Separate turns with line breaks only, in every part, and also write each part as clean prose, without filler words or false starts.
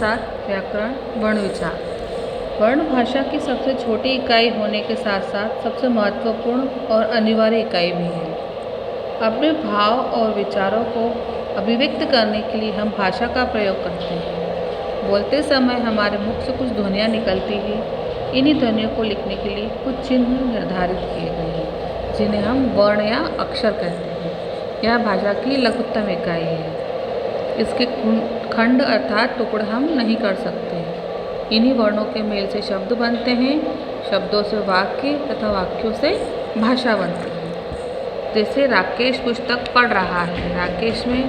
साथ व्याकरण वर्ण विचार। वर्ण भाषा की सबसे छोटी इकाई होने के साथ साथ सबसे महत्वपूर्ण और अनिवार्य इकाई भी है। अपने भाव और विचारों को अभिव्यक्त करने के लिए हम भाषा का प्रयोग करते हैं। बोलते समय हमारे मुख से कुछ ध्वनियाँ निकलती हैं। इन्हीं ध्वनियों को लिखने के लिए कुछ चिन्ह निर्धारित किए गए हैं, जिन्हें हम वर्ण या अक्षर कहते हैं। यह भाषा की लघुत्तम इकाई है। इसके खंड अर्थात टुकड़े हम नहीं कर सकते। इन्हीं वर्णों के मेल से शब्द बनते हैं, शब्दों से वाक्य तथा वाक्यों से भाषा बनती है। जैसे राकेश पुस्तक पढ़ रहा है। राकेश में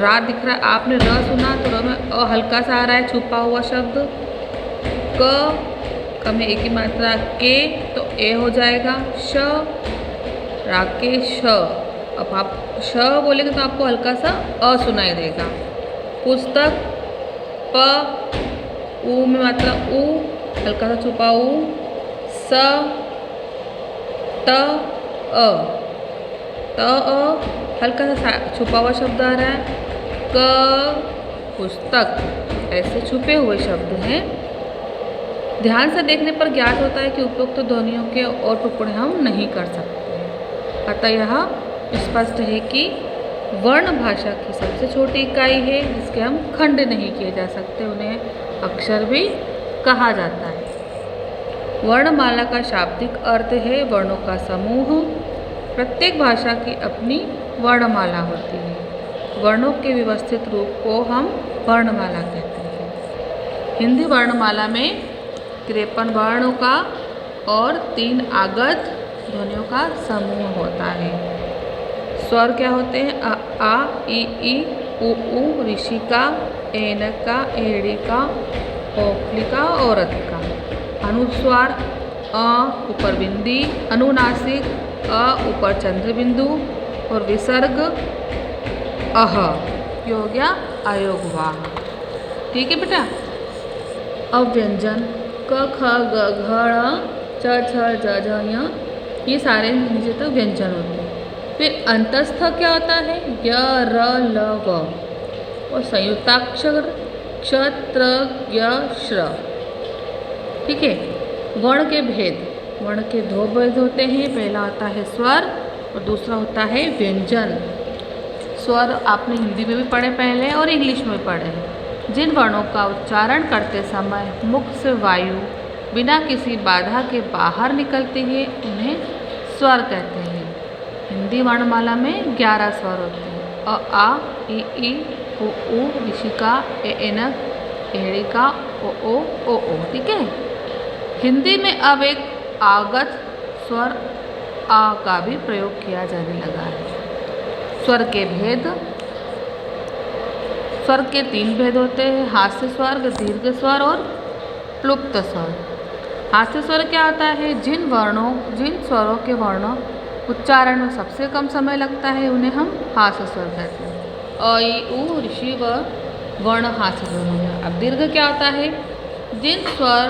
रा दिख रहा है। आपने र सुना तो र में अ हल्का सा आ रहा है, छुपा हुआ शब्द। क में एक ही मात्रा, के तो ए हो जाएगा। श राकेश। अब आप श बोलेंगे तो आपको हल्का सा अ सुनाई देगा। पुस्तक प ऊ में मात्रा ऊ, हल्का सा छुपा ऊ। स त अ हल्का सा छुपा हुआ शब्द आ रहा है। क पुस्तक, ऐसे छुपे हुए शब्द हैं। ध्यान से देखने पर ज्ञात होता है कि उपरोक्त ध्वनियों के और टुकड़े हम नहीं कर सकते। अतः यह स्पष्ट है कि वर्ण भाषा की सबसे छोटी इकाई है, जिसके हम खंड नहीं किए जा सकते। उन्हें अक्षर भी कहा जाता है। वर्णमाला का शाब्दिक अर्थ है वर्णों का समूह। प्रत्येक भाषा की अपनी वर्णमाला होती है। वर्णों के व्यवस्थित रूप को हम वर्णमाला कहते हैं। हिंदी वर्णमाला में 53 वर्णों का और 3 आगत ध्वनियों का समूह होता है। स्वर क्या होते हैं? अ, आ, इ, उ, ऋषिका, एनका, एड़िका, ओखलिका और रतिका। अनुस्वार अ ऊपर बिंदी, अनुनासिक अ ऊपर चंद्र बिंदु और विसर्ग अह। ये हो गया अयोग वाह। ठीक है बेटा। अब व्यंजन क ख ग घ ङ च छ ज झ ञ, ये सारे नीचे तक व्यंजन होते हैं। फिर अंतस्थ क्या होता है? य र ल व और संयुक्ताक्षर क्ष त्र य श्र। ठीक है। वर्ण के भेद। वर्ण के 2 भेद होते हैं। पहला होता है स्वर और दूसरा होता है व्यंजन। स्वर आपने हिंदी में भी पढ़े पहले और इंग्लिश में पढ़े हैं। जिन वर्णों का उच्चारण करते समय मुख से वायु बिना किसी बाधा के बाहर निकलती है, उन्हें स्वर कहते हैं। हिंदी वर्णमाला में 11 स्वर होते हैं। अ, आ, इ, उ, ऋषिका, एनक, एड़िका, ओ। ठीक है। हिंदी में अब एक आगत स्वर आ का भी प्रयोग किया जाने लगा है। स्वर के भेद। स्वर के 3 भेद होते हैं, हास्य स्वर, दीर्घ स्वर और प्लुप्त स्वर। हास्य स्वर क्या होता है? जिन स्वरों के वर्ण उच्चारण में सबसे कम समय लगता है, उन्हें हम हास्य स्वर कहते हैं। अ, इ, उ, ऋषि व वर्ण हास्य स्वर हो गया। अब दीर्घ क्या होता है? जिन स्वर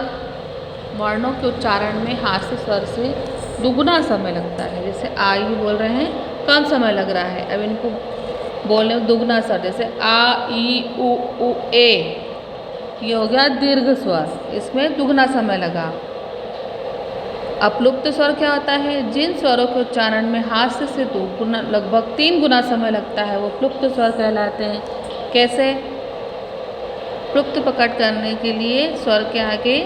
वर्णों के उच्चारण में हास्य स्वर से दुगुना समय लगता है। जैसे आ ई बोल रहे हैं, कम समय लग रहा है। अब इनको बोलने में दुगना स्वर, जैसे आ, ई, उ, ए, ये हो गया दीर्घ स्वर, इसमें दुगना समय लगा। अपलुप्त स्वर क्या होता है? जिन स्वरों के उच्चारण में हास्य से दुगुना लगभग 3 गुना समय लगता है, वो प्लुप्त स्वर कहलाते हैं। कैसे? प्लुप्त प्रकट करने के लिए स्वर के आगे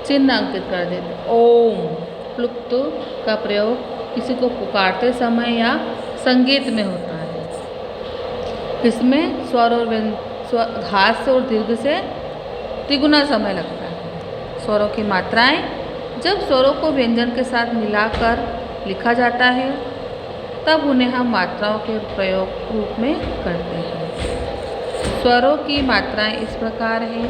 चिन्ह अंकित कर देते। ओम। प्लुप्त का प्रयोग किसी को पुकारते समय या संगीत में होता है। इसमें स्वर और हास्य और दीर्घ से तिगुना समय लगता है। स्वरों की मात्राएं। जब स्वरों को व्यंजन के साथ मिलाकर लिखा जाता है, तब उन्हें हम मात्राओं के प्रयोग रूप में करते हैं। स्वरों की मात्राएं इस प्रकार हैं,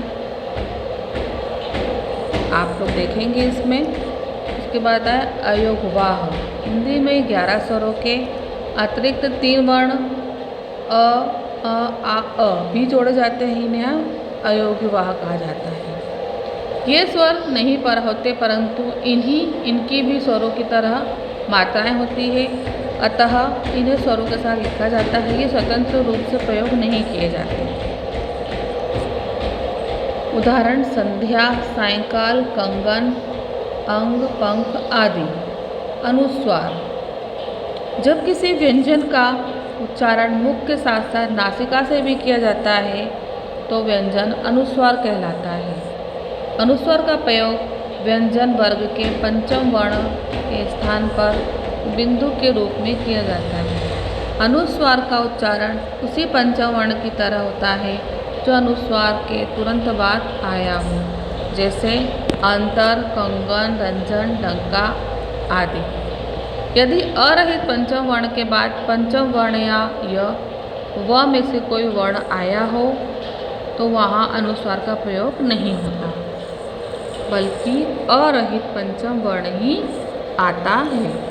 आप लोग देखेंगे इसमें। उसके बाद है अयोगवाह। हिंदी में 11 स्वरों के अतिरिक्त 3 वर्ण अ, आ भी जोड़े जाते हैं। इन्हें हम अयोगवाह कहा जाता है। ये स्वर नहीं पर होते, परंतु इनकी भी स्वरों की तरह मात्राएं होती है, अतः इन्हें स्वरों के साथ लिखा जाता है। ये स्वतंत्र रूप से प्रयोग नहीं किए जाते। उदाहरण संध्या, सायंकाल, कंगन, अंग, पंख आदि। अनुस्वार। जब किसी व्यंजन का उच्चारण मुख के साथ साथ नासिका से भी किया जाता है तो व्यंजन अनुस्वार कहलाता है। अनुस्वार का प्रयोग व्यंजन वर्ग के पंचम वर्ण के स्थान पर बिंदु के रूप में किया जाता है। अनुस्वार का उच्चारण उसी पंचम वर्ण की तरह होता है जो अनुस्वार के तुरंत बाद आया हो, जैसे अंतर, कंगन, रंजन, डंका आदि। यदि अरहित पंचम वर्ण के बाद पंचम वर्ण या य, व में से कोई वर्ण आया हो तो वहाँ अनुस्वार का प्रयोग नहीं होता, बल्कि अरहित पंचम वर्ण ही आता है।